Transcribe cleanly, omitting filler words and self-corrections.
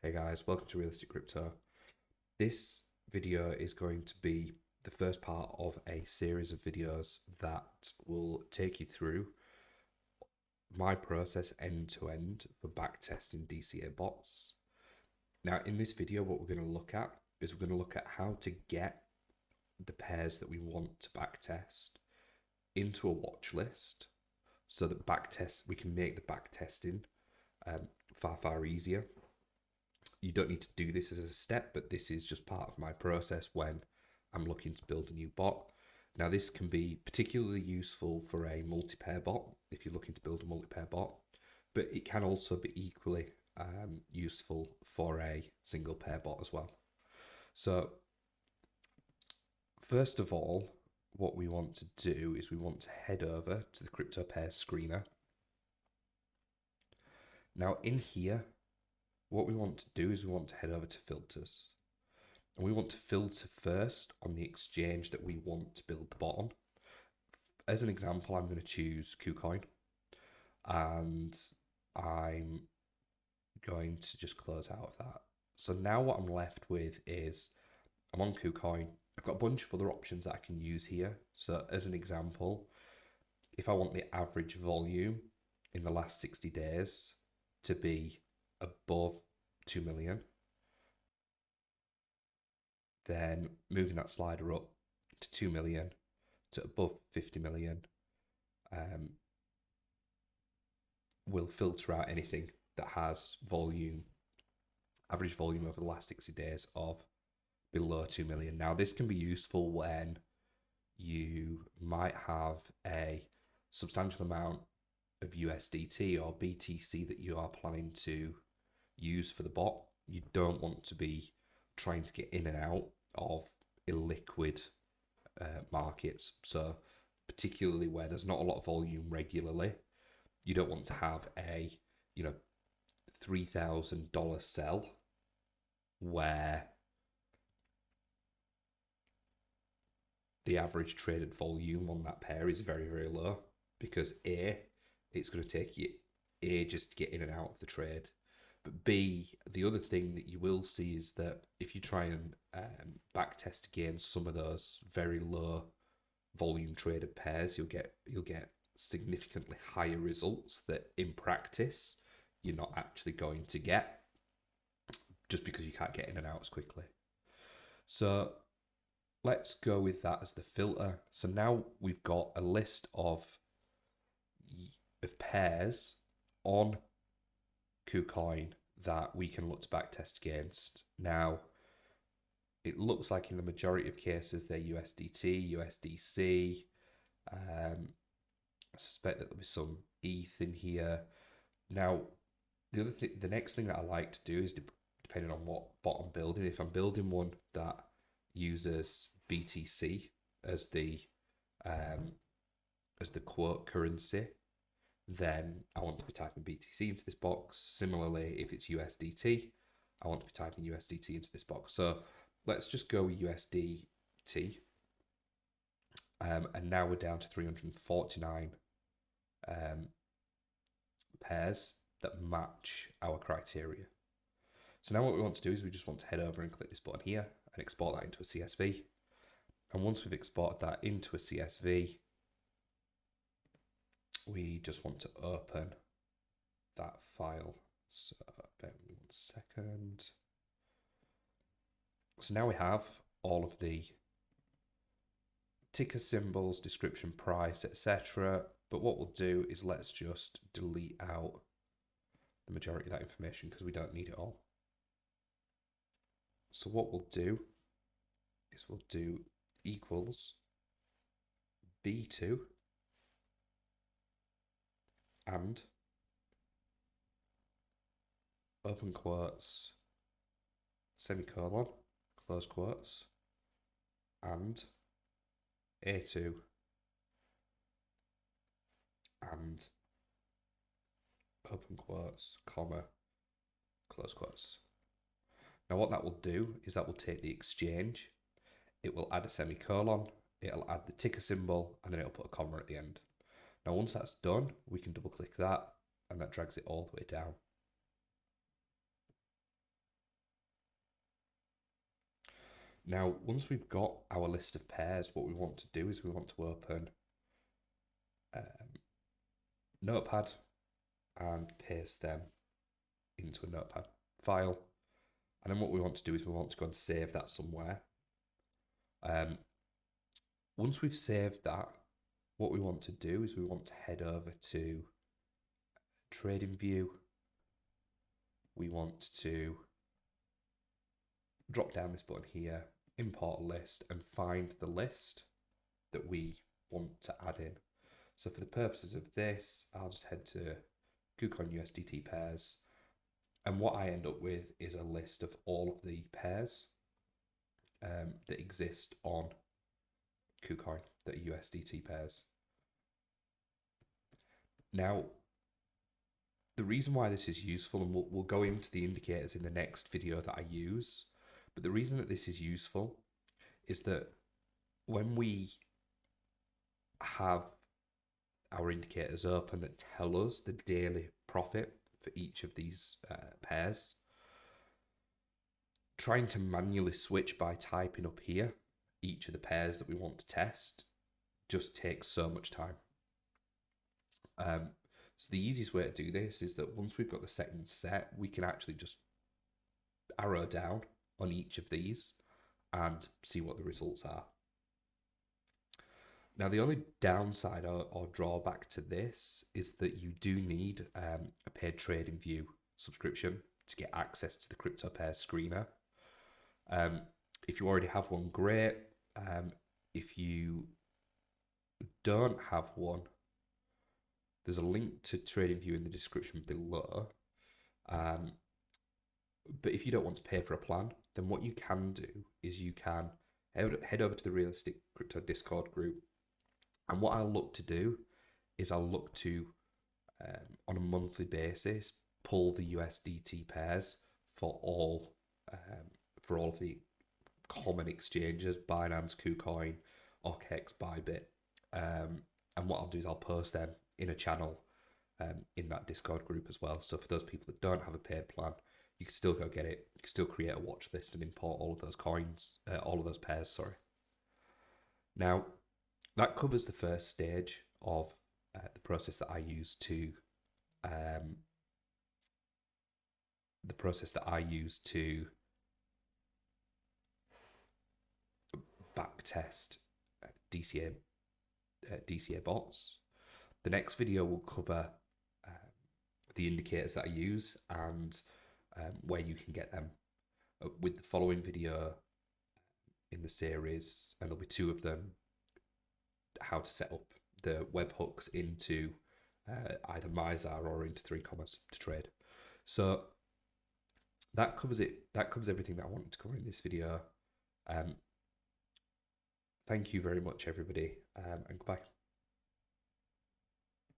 Hey guys, welcome to Realistic Crypto. This video is going to be the first part of a series of videos that will take you through my process end to end for backtesting DCA bots. Now, in this video, what we're going to look at is we're going to look at how to get the pairs that we want to backtest into a watch list so that we can make the backtesting far easier. You don't need to do this as a step, but this is just part of my process when I'm looking to build a new bot. Now, this can be particularly useful for a multi-pair bot if you're looking to build a multi-pair bot, but it can also be equally useful for a single pair bot as well. So first of all, what we want to do is we want to head over to the crypto pairs screener. Now in here, what we want to do is we want to head over to filters. And we want to filter first on the exchange that we want to build the bot on. As an example, I'm going to choose KuCoin. And I'm going to just close out of that. So now what I'm left with is I'm on KuCoin. I've got a bunch of other options that I can use here. So as an example, if I want the average volume in the last 60 days to be above 2 million, then moving that slider up to 2 million to above 50 million will filter out anything that has average volume over the last 60 days of below 2 million. Now, this can be useful when you might have a substantial amount of USDT or BTC that you are planning to use for the bot. You don't want to be trying to get in and out of illiquid markets. So particularly where there's not a lot of volume regularly, you don't want to have a $3,000 sell where the average traded volume on that pair is very low, because A, it's going to take you ages to get in and out of the trade, but B, the other thing that you will see is that if you try and backtest against some of those very low volume traded pairs, you'll get significantly higher results that in practice you're not actually going to get, just because you can't get in and out as quickly. So let's go with that as the filter. So now we've got a list of pairs on KuCoin that we can look to backtest against. Now, it looks like in the majority of cases they're USDT, USDC. I suspect that there'll be some ETH in here. Now, the next thing that I like to do is, depending on what bot I'm building, if I'm building one that uses BTC as the quote currency, then I want to be typing BTC into this box. Similarly, if it's USDT, I want to be typing USDT into this box. So let's just go with USDT. And now we're down to 349 pairs that match our criteria. So now what we want to do is we just want to head over and click this button here and export that into a CSV. And once we've exported that into a CSV, we just want to open that file. So bear with me 1 second. So now we have all of the ticker symbols, description, price, etc. But what we'll do is let's just delete out the majority of that information because we don't need it all. So what we'll do is we'll do equals B2 and open quotes, semicolon, close quotes, and A2 and open quotes, comma, close quotes. Now what that will do is that will take the exchange, it will add a semicolon, it'll add the ticker symbol, and then it'll put a comma at the end. Now once that's done, we can double click that, and that drags it all the way down. Now, once we've got our list of pairs, what we want to do is we want to open Notepad and paste them into a Notepad file. And then what we want to do is we want to go and save that somewhere. Once we've saved that, what we want to do is we want to head over to Trading View. We want to drop down this button here, import a list, and find the list that we want to add in. So for the purposes of this, I'll just head to KuCoin USDT pairs. And what I end up with is a list of all of the pairs that exist on KuCoin, that are USDT pairs. Now, the reason why this is useful, and we'll go into the indicators in the next video that I use, but the reason that this is useful is that when we have our indicators open that tell us the daily profit for each of these pairs, trying to manually switch by typing up here each of the pairs that we want to test just takes so much time. So the easiest way to do this is that once we've got the settings set, we can actually just arrow down on each of these and see what the results are. Now, the only downside or drawback to this is that you do need a paid Trading View subscription to get access to the crypto pair screener. If you already have one, great. If you don't have one, there's a link to Trading View in the description below. But if you don't want to pay for a plan, then what you can do is you can head over to the Realistic Crypto Discord group. And what I'll look to do is I'll look to, on a monthly basis, pull the USDT pairs for all of the common exchanges: Binance, KuCoin, OKX, Bybit. And what I'll do is I'll post them in a channel in that Discord group as well. So for those people that don't have a paid plan, you can still go get it. You can still create a watch list and import all of those coins, all of those pairs, sorry. Now, that covers the first stage of the process that I use to backtest DCA bots. The next video will cover the indicators that I use and where you can get them. With the following video in the series, and there'll be 2 of them, how to set up the webhooks into either MyZar or into 3Commas to trade. So that covers it. That covers everything that I wanted to cover in this video. Thank you very much, everybody, and goodbye.